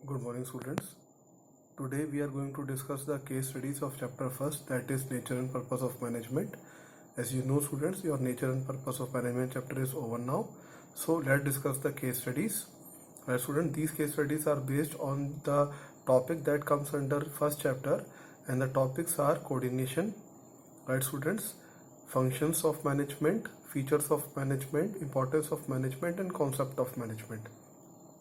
Good morning, students. Today we are going to discuss the case studies of chapter first, that is nature and purpose of management. As you know, students, your nature and purpose of management chapter is over now. So let's discuss the case studies. Right, students, these case studies are based on the topic that comes under first chapter, and the topics are coordination. Right, students, functions of management, features of management, importance of management, and concept of management.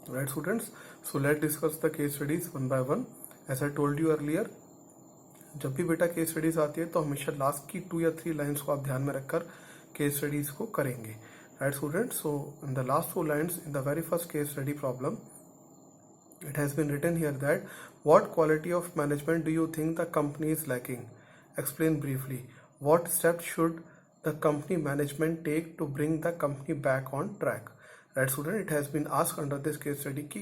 Right, students, so let's discuss the case studies one by one. As I told you earlier, जब भी बेटा case studies आती है तो हमेशा last की 2 या 3 lines को आप ध्यान में रखकर केस स्टडीज को करेंगे. Right students, so in the last 2 lines in the very first case study problem it has been written here that what quality of management do you think the company is lacking? Explain briefly. What steps should the company management take to bring the company back on track? Right student, it has been asked under this case study कि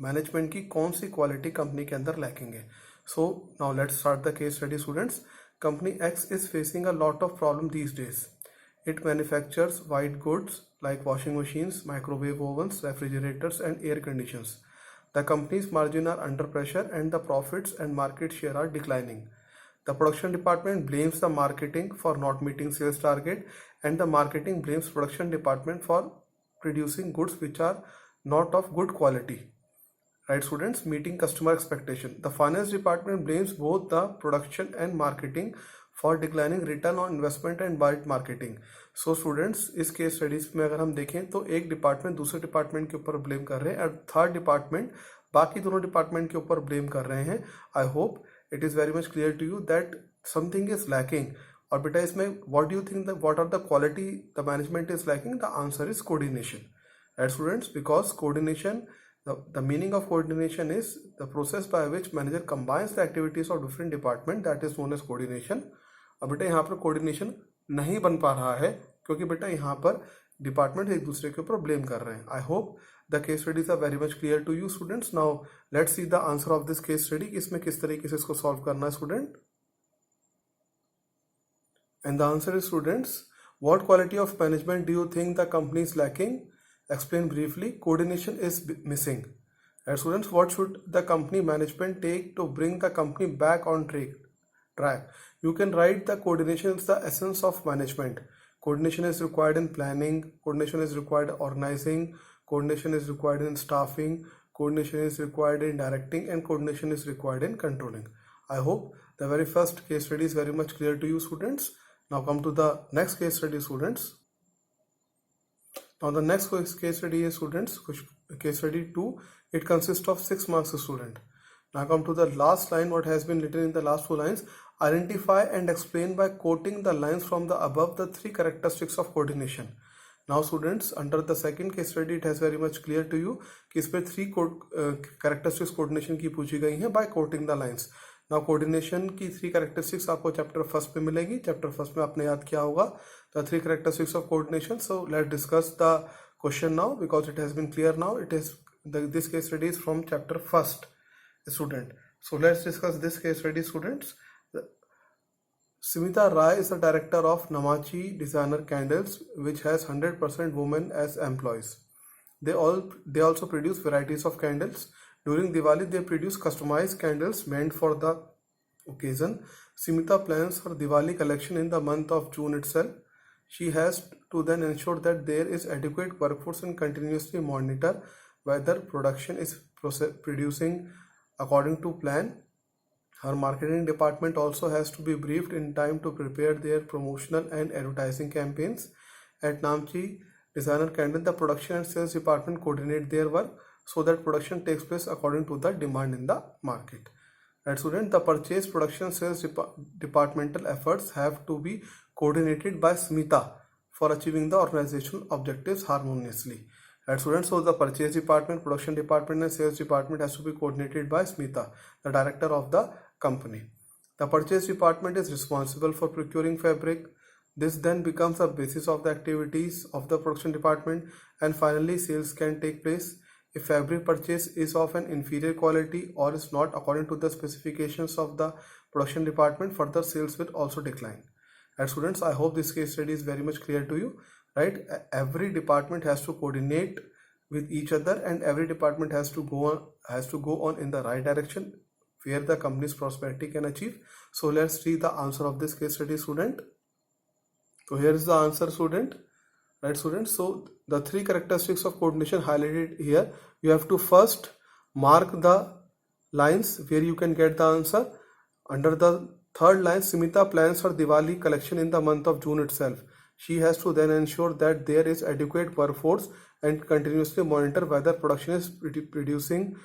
management की कौन सी quality company के अंदर lacking है. So now let's start the case study students. Company x is facing a lot of problem these days. It manufactures white goods like washing machines, microwave ovens, refrigerators, and air conditioners. The company's margins are under pressure and the profits and market share are declining. The production department blames the marketing for not meeting sales target, and the marketing blames production department for producing goods which are not of good quality. Right students, meeting customer expectation. The finance department blames both the production and marketing for declining return on investment and bad marketing. So students, इस case studies में अगर हम देखें तो एक department दूसरे department के ऊपर ब्लेम कर रहे हैं और थर्ड डिपार्टमेंट बाकी दोनों डिपार्टमेंट के ऊपर ब्लेम कर रहे हैं. I hope it is very much clear to you that something is lacking. और बेटा इसमें what do you think that what are the quality the management is lacking? The answer is coordination. Right students, because coordination, the meaning of coordination is the process by which manager combines the activities of different department, that is known as coordination. अब बेटा यहाँ पर coordination नहीं बन पा रहा है क्योंकि बेटा यहाँ पर डिपार्टमेंट एक दूसरे के ऊपर ब्लेम कर रहे हैं. I hope the case studies are very much clear to you students. Now let's see the answer of this case study. इसमें किस तरीके से इसको सॉल्व करना है student. And the answer is students, what quality of management do you think the company is lacking? Explain briefly. Coordination is missing. And students, what should the company management take to bring the company back on track? You can write the coordination is the essence of management. Coordination is required in planning. Coordination is required in organizing. Coordination is required in staffing. Coordination is required in directing, and coordination is required in controlling. I hope the very first case study is very much clear to you students. Now come to the next case study students. Now the next case study is students, case study 2. It consists of 6 marks student. Now come to the last line, what has been written in the last 2 lines. Identify and explain by quoting the lines from the above the 3 characteristics of coordination. Now students, under the second case study it has very much clear to you कि इसमें 3 characteristics coordination की पूछी गई हैं by quoting the lines. Now coordination की 3 characteristics आपको chapter first में मिलेगी. चैप्टर फर्स्ट में आपने याद किया होगा the 3 characteristics of coordination. So let's discuss the question now because it has been clear now. It is this case study is from chapter first student. So let's discuss this case study students. Smita Rai is the director of Namachi Designer Candles, which has 100% women as employees. They also produce varieties of candles. During Diwali, they produce customized candles meant for the occasion. Smita plans her Diwali collection in the month of June itself. She has to then ensure that there is adequate workforce and continuously monitor whether production is producing according to plan. Her marketing department also has to be briefed in time to prepare their promotional and advertising campaigns. At Namchi Designer Candle, the production and sales department coordinate their work so that production takes place according to the demand in the market. Right student, the purchase, production, sales departmental efforts have to be coordinated by Smita for achieving the organizational objectives harmoniously. Right students, so the purchase department, production department and sales department has to be coordinated by Smita, the director of the company. The purchase department is responsible for procuring fabric. This then becomes the basis of the activities of the production department, and finally sales can take place. If fabric purchase is of an inferior quality or is not according to the specifications of the production department, further sales will also decline. And students, I hope this case study is very much clear to you. Right, every department has to coordinate with each other, and every department has to go on in the right direction where the company's prosperity can achieve. So let's see the answer of this case study, student. So here is the answer, student. Right, students? So the three characteristics of coordination highlighted here, you have to first mark the lines where you can get the answer. Under the third line, Smita plans her Diwali collection in the month of June itself. She has to then ensure that there is adequate workforce and continuously monitor whether production is producing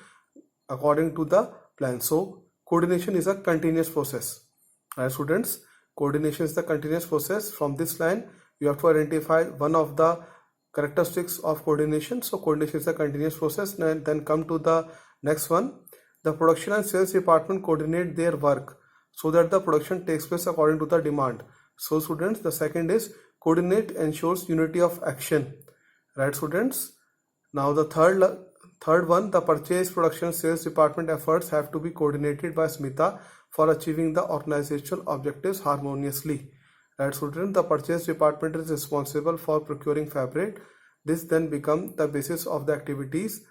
according to the plan. So coordination is a continuous process. Right, students? Coordination is the continuous process. From this line, you have to identify one of the characteristics of coordination. So coordination is a continuous process. And then come to the next one. The production and sales department coordinate their work so that the production takes place according to the demand. So students, the second is coordinate ensures unity of action. Right, students? Now the third one, the purchase, production, sales department efforts have to be coordinated by Smita for achieving the organizational objectives harmoniously. Right, student? The purchase department is responsible for procuring fabric. This then becomes the basis of the activities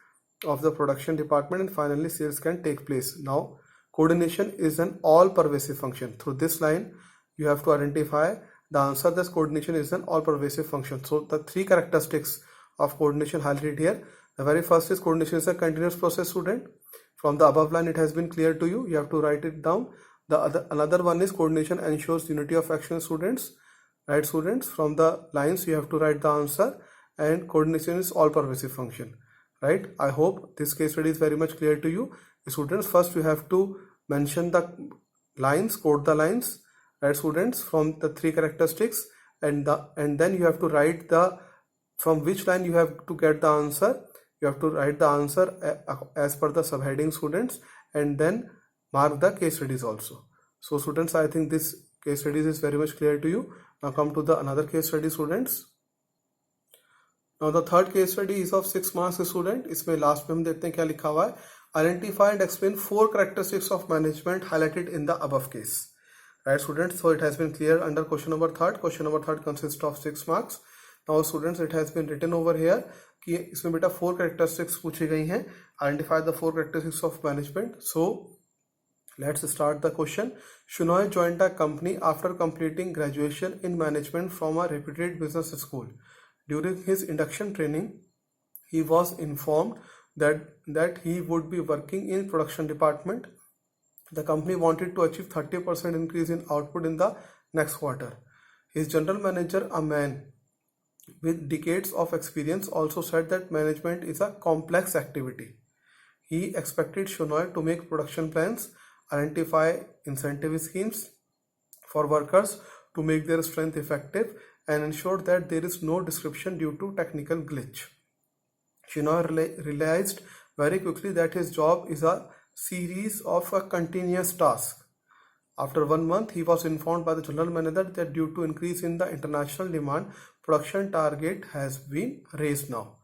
of the production department, and finally sales can take place. Now coordination is an all-pervasive function. Through this line, you have to identify the answer. Thus coordination is an all-pervasive function. So the three characteristics of coordination highlighted here. The very first is coordination is a continuous process, student. From the above line, it has been clear to you. You have to write it down. Another one is coordination ensures unity of action, students. Right, students? From the lines, you have to write the answer, and coordination is all-pervasive function. Right? I hope this case study is very much clear to you. Students, first you have to mention the lines, quote the lines, right, students, from the three characteristics, and then you have to write from which line you have to get the answer. You have to write the answer as per the subheading, students, and then mark the case studies also. So students, I think this case studies is very much clear to you. Now come to the another case study, students. Now the third case study is of 6 marks, student. इसमें last में हम देखते हैं क्या लिखा हुआ है. Identify and explain 4 characteristics of management highlighted in the above case. Right, students? So it has been clear under question number third. Question number third consists of 6 marks. Now students, it has been written over here कि इसमें बेटा 4 characteristics पूछी गई हैं. Identify the 4 characteristics of management. So let's start the question. Shinoy joined a company after completing graduation in management from a reputed business school. During his induction training, he was informed that he would be working in production department. The company wanted to achieve 30% increase in output in the next quarter. His general manager, a man with decades of experience, also said that management is a complex activity. He expected Shinoy to make production plans, identify incentive schemes for workers to make their strength effective, and ensure that there is no disruption due to technical glitch. Shinoy realized very quickly that his job is a series of a continuous task. After 1 month, he was informed by the general manager that due to increase in the international demand, production target has been raised now.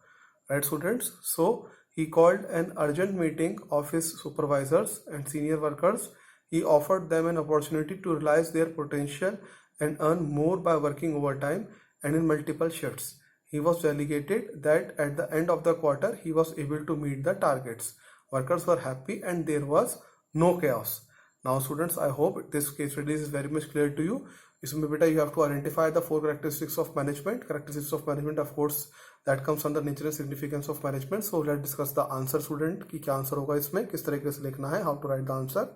Right, students? So he called an urgent meeting of his supervisors and senior workers. He offered them an opportunity to realize their potential and earn more by working overtime and in multiple shifts. He was delegated that at the end of the quarter, he was able to meet the targets. Workers were happy and there was no chaos. Now students, I hope this case study is very much clear to you. इसमें बेटा you have to identify the 4 characteristics of management. Characteristics of management, of course, that comes under nature and significance of management. So let's discuss the answer, student. कि क्या answer होगा इसमें, किस तरीके से लिखना है, how to write the answer.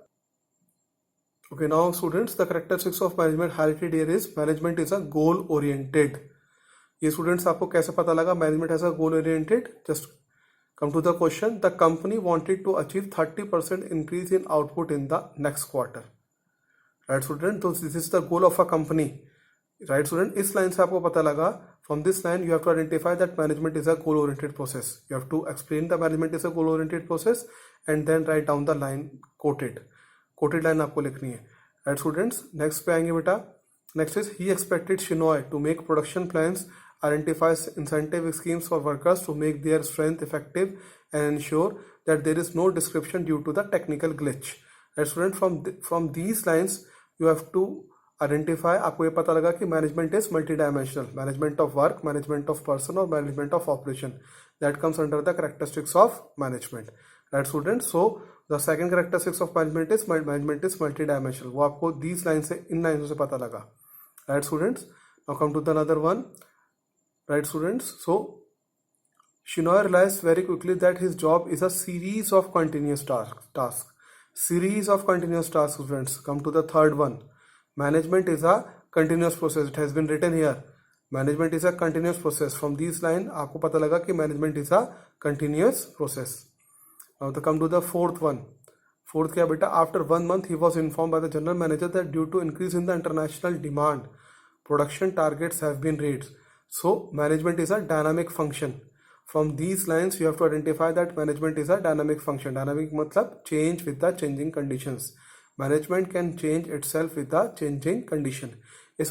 Okay, now students, the characteristics of management highlighted here is management is a goal oriented. ये students आपको कैसे पता लगा management has a goal oriented? Just come to the question. The company wanted to achieve 30% increase in output in the next quarter. Right, student? So this is the goal of a company. Right, student? इस line से आपको पता लगा. From this line, you have to identify that management is a goal oriented process. You have to explain the management is a goal oriented process and then write down the line quoted. Quoted line आपको लिखनी है. Right, students? Next पे आएंगे बेटा. Next is he expected Shinoy to make production plans, identifies incentive schemes for workers to make their strength effective and ensure that there is no disruption due to the technical glitch. Right, student? From these lines, you have to identify. आपको ये पता लगा कि management is multidimensional. Management of work, management of person और management of operation. that comes under the characteristics of management. Right students, so the second characteristics of management is multidimensional. वो आपको these lines से इन लाइनों से पता लगा. Right students, now come to the another one. Right students, so Shinoy realized very quickly that his job is a series of continuous tasks. Series of continuous tasks, students. Come to the third one. Management is a continuous process. It has been written here. Management is a continuous process. From these line आपको पता लगा कि management is a continuous process. Now to come to the fourth one. Fourth क्या बेटा? After 1 month he was informed by the general manager that due to increase in the international demand, production targets have been raised. So management is a dynamic function. From these lines you have to identify that management is a dynamic function. Dynamic मतलब change with the changing conditions. Management can change itself with the changing condition.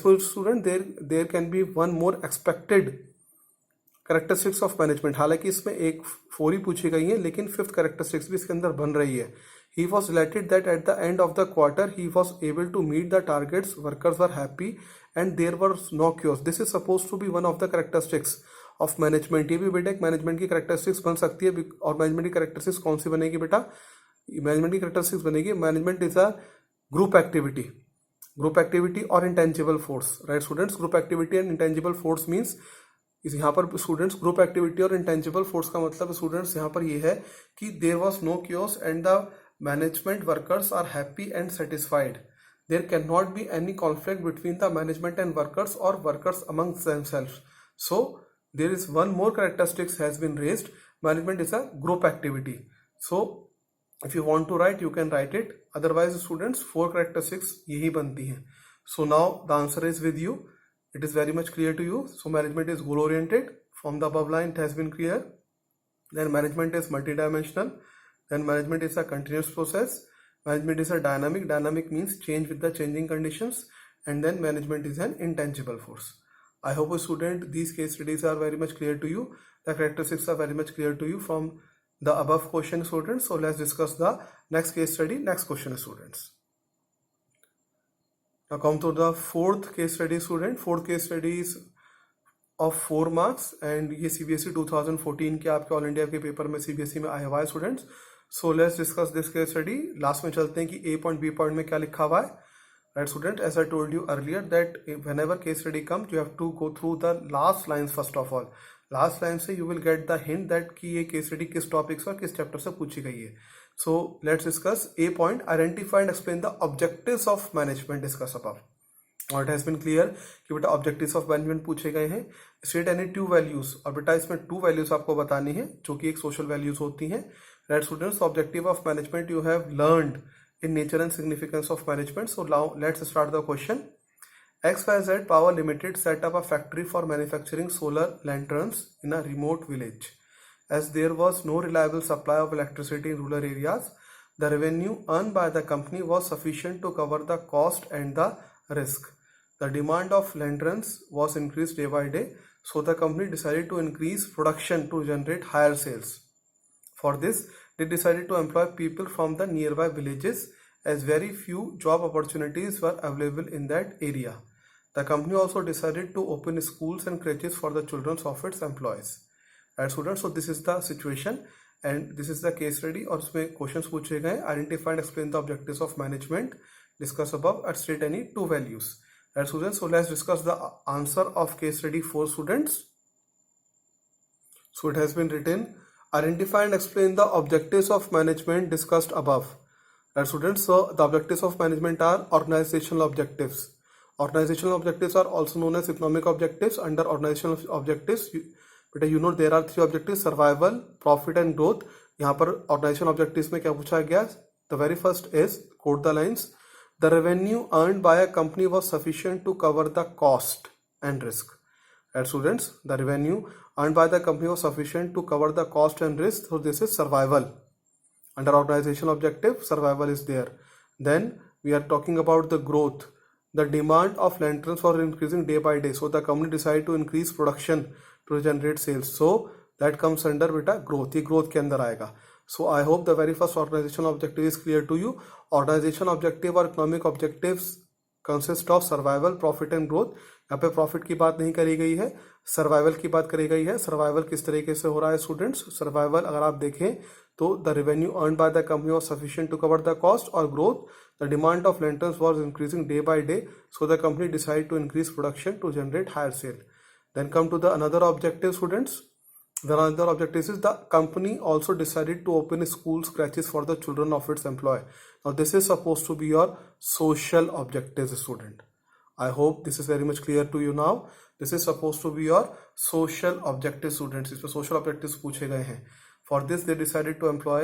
For student there can be one more expected characteristics of management. हालांकि इसमें एक 4 ही पूछी गई है, लेकिन 5th characteristics भी इसके अंदर बन रही है. He was delighted that at the end of the quarter he was able to meet the targets. Workers were happy and there was no chaos. This is supposed to be one of the characteristics of management. ये भी बेटा एक management की characteristics बन सकती है. और management की characteristics कौन सी बनेगी बेटा? मैनेजमेंट की characteristics बनेगी management is a group activity और intangible force. Right students, group activity and intangible force means इस यहाँ पर स्टूडेंट्स ग्रुप एक्टिविटी और इंटेंजिबल फोर्स का मतलब स्टूडेंट्स यहाँ पर ये है कि there was no chaos and the management workers are happy and satisfied. There can not be any conflict between the management and workers और workers amongst themselves. So there is one more characteristics has been raised. Management is a group activity. So if you want to write you can write it, otherwise students 4 characteristics यही बनती हैं. So now the answer is with you. It is very much clear to you. So management is goal oriented. From the above line it has been clear. Then management is multidimensional. Then management is a continuous process. Management is a dynamic means change with the changing conditions. And then management is an intangible force. I hope student these case studies are very much clear to you. The characteristics are very much clear to you from the above question, students. So let's discuss the next case study. Next question, students. Now come to the fourth case study, student. Fourth case study is of 4 marks and ये CBSE 2014 के आपके all India के paper में CBSE में आया हुआ है students. So let's discuss this case study. Last में चलते हैं कि A पॉइंट B पॉइंट में क्या लिखा हुआ है. Right student, as I told you earlier that whenever case study comes you have to go through the last lines first of all. Last line से you will get the hint that कि ये case study किस topic से और किस chapter से पूछी गई है. सो let's discuss A point. Identify and explain the objectives of management discuss above. और इट हैज बीन क्लियर कि बेटा ऑब्जेक्टिव्स ऑफ मैनेजमेंट पूछे गए हैं. स्टेट एनी 2 वैल्यूज, और बेटा इसमें 2 वैल्यूज आपको बतानी है जो कि एक सोशल वैल्यूज होती हैं. Right students, objective of management you have learned in nature and significance of management. So now let's start the question. XYZ Power Limited set up a factory for manufacturing solar lanterns in a remote village. As there was no reliable supply of electricity in rural areas, the revenue earned by the company was sufficient to cover the cost and the risk. The demand of lanterns was increased day by day, so the company decided to increase production to generate higher sales. For this, they decided to employ people from the nearby villages as very few job opportunities were available in that area. The company also decided to open schools and crèches for the children of its employees. Right students, so this is the situation and this is the case study और उसमें questions पूछे गए. Identify and explain the objectives of management. Discuss above and state any 2 values. Right students, so let's discuss the answer of case study 4 students. So it has been written. Identify and explain the objectives of management discussed above. Right students, so the objectives of management are organizational objectives. Organizational objectives are also known as economic objectives. Under organizational objectives, you know there are 3 objectives: survival, profit and growth. यहाँ पर organizational objectives में क्या पूछा गया? The very first is, quote the lines, the revenue earned by a company was sufficient to cover the cost and risk. Right students, the revenue earned by the company was sufficient to cover the cost and risk. So this is survival. Under organizational objective, survival is there. Then we are talking about the growth. The demand of lanterns was increasing day by day, so the company decided to increase production to generate sales. So that comes under beta growth. ये growth के अंदर आएगा. So I hope the very first organizational objective is clear to you. Organizational objective और economic objectives consist of survival, profit and growth. यहाँ पे profit की बात नहीं करी गई है, सर्वाइवल की बात करी गई है। सर्वाइवल किस तरीके से हो रहा है स्टूडेंट्स? सर्वाइवल अगर आप देखें तो the revenue earn by the company was sufficient to cover the cost, और growth the demand of lanterns was increasing day by day, so the company decide to increase production to generate higher sale. Then come to the another objective, students. The another objective is the company also decided to open school scratches for the children of its employee. Now this is supposed to be your social objectives, student. I hope this is very much clear to you now. This is supposed to be your social objectives, students. इसमें social objectives पूछे गए हैं. For this they decided to employ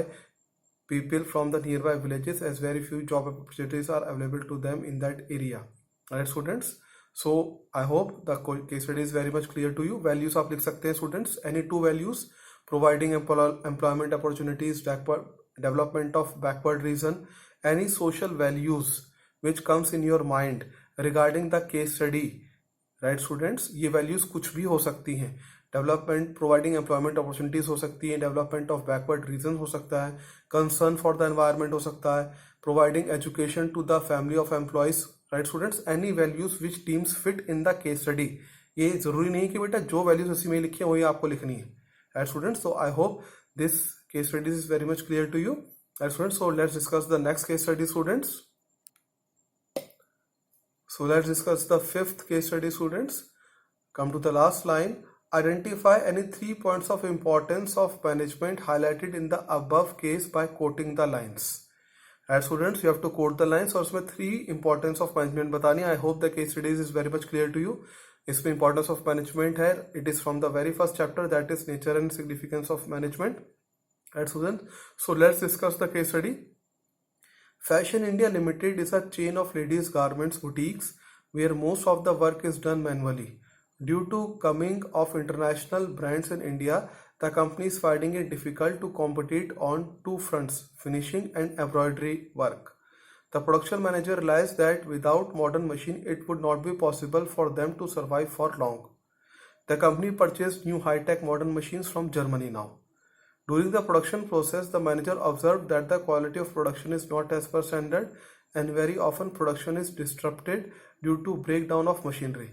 people from the nearby villages as very few job opportunities are available to them in that area. Alright, students. So I hope the case study is very much clear to you. Values आप लिख सकते हैं students. Any two values: providing employment opportunities, development of backward region. Any social values which comes in your mind regarding the case study, right students? ये values कुछ भी हो सकती हैं. डेवलपमेंट, प्रोवाइडिंग एम्प्लॉयमेंट अपॉर्चुनिटीज हो सकती हैं, डेवलपमेंट ऑफ बैकवर्ड रीजन हो सकता है, कंसर्न फॉर द एनवायरनमेंट हो सकता है, providing education to the family of employees, right students? Any values which teams fit in the case study. ये जरूरी नहीं कि बेटा जो वैल्यूज उसी में लिखी है वही आपको लिखनी है, right students? So I hope this case studies is very much clear to you, right students? So let's discuss the next case study, students. So let's discuss the fifth case study, students. Come to the last line. Identify any 3 points of importance of management highlighted in the above case by quoting the lines. Right, students, you have to quote the lines और उसमें 3 importance of management बतानी. I hope the case studies is very much clear to you. इसमें importance of management है. It is from the very first chapter, that is nature and significance of management. Right, students. So let's discuss the case study. Fashion India Limited is a chain of ladies garments boutiques where most of the work is done manually. Due to coming of international brands in India, the company is finding it difficult to compete on 2 fronts, finishing and embroidery work. The production manager realized that without modern machine it would not be possible for them to survive for long. The company purchased new high-tech modern machines from Germany now. During the production process, the manager observed that the quality of production is not as per standard, and very often production is disrupted due to breakdown of machinery.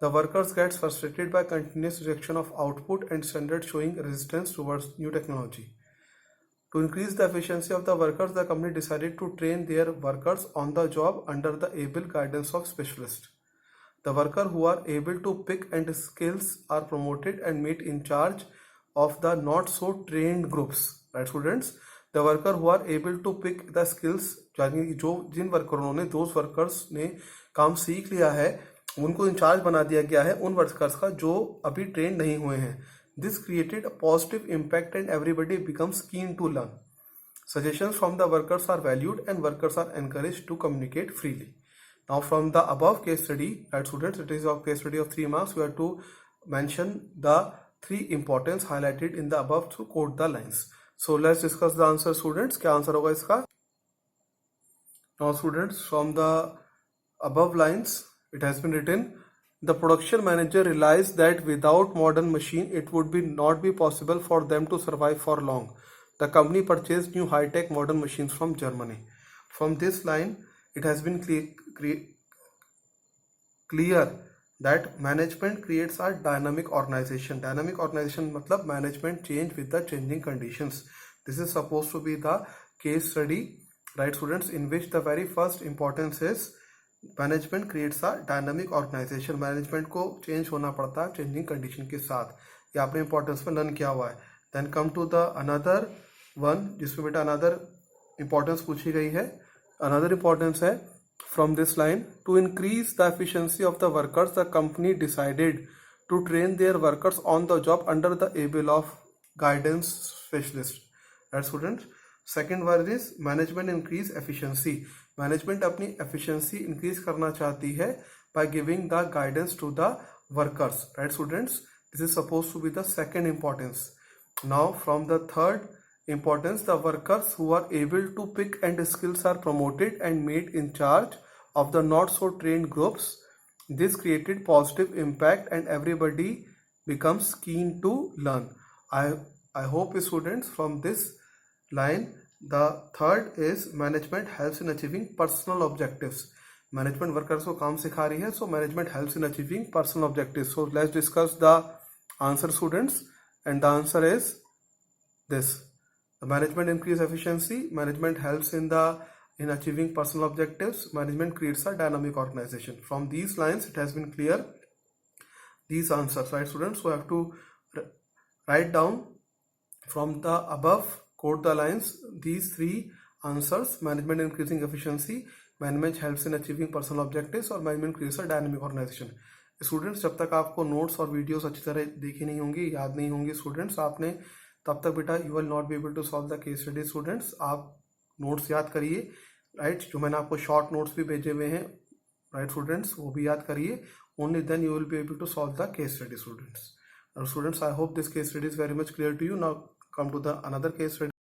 The workers get frustrated by continuous rejection of output and standards showing resistance towards new technology. To increase the efficiency of the workers, the company decided to train their workers on the job under the able guidance of specialists. The workers who are able to pick and skills are promoted and made in charge of the not so trained groups, right students? The worker who are able to pick the skills, यानी जो जिन वर्करों ने, those workers ने काम सीख लिया है, उनको इंचार्ज बना दिया गया है उन वर्कर्स का जो अभी ट्रेन नहीं हुए हैं. This created a positive impact and everybody becomes keen to learn. Suggestions from the workers are valued and workers are encouraged to communicate freely. Now from the above case study, right students, it is a case study of 3 marks. We have to mention the 3 importance highlighted in the above to quote the lines. So let's discuss the answer, students. क्या answer होगा इसका? Now students, from the above lines it has been written, the production manager realized that without modern machine it would not be possible for them to survive for long. The company purchased new high-tech modern machines from Germany. From this line it has been clear that management creates a dynamic organization. Dynamic organization मतलब management change with the changing conditions. This is supposed to be the case study, right students, in which the very first importance is management creates a dynamic organization. management को change होना पड़ता है changing condition के साथ. ये आपने importance में learn किया हुआ है. Then come to the another one जिसमें बेटा another importance पूछी गई है. Another importance है from this line, to increase the efficiency of the workers, the company decided to train their workers on the job under the able of guidance specialist. Right students? Second word is management increase efficiency. Management अपनी efficiency increase करना चाहती है by giving the guidance to the workers. Right students? This is supposed to be the second importance. Now from the third importance, the workers who are able to pick and skills are promoted and made in charge of the not so trained groups. This created positive impact and everybody becomes keen to learn. I hope students, from this line the third is management helps in achieving personal objectives. Management workers को काम सिखा रही है. So management helps in achieving personal objectives. So let's discuss the answer students, and the answer is this. The management increase efficiency, management helps in achieving personal objectives, management creates a dynamic organization. From these lines it has been clear these answers, right students? So I have to write down from the above, quote the lines, these three answers: management increasing efficiency, management helps in achieving personal objectives, और management creates a dynamic organization. Students, जब तक आपको notes और videos अच्छी तरह देखी नहीं होंगी, याद नहीं होंगी स्टूडेंट्स, आपने तब तक बेटा you will not be able to solve the case study. Students, आप नोट्स याद करिए, राइट? जो मैंने आपको शॉर्ट नोट्स भी भेजे हुए हैं, राइट स्टूडेंट्स, वो भी याद करिए. Only then you will be able to solve the case study students. Students, I hope this case study is very much clear to you. Now come to the another case study.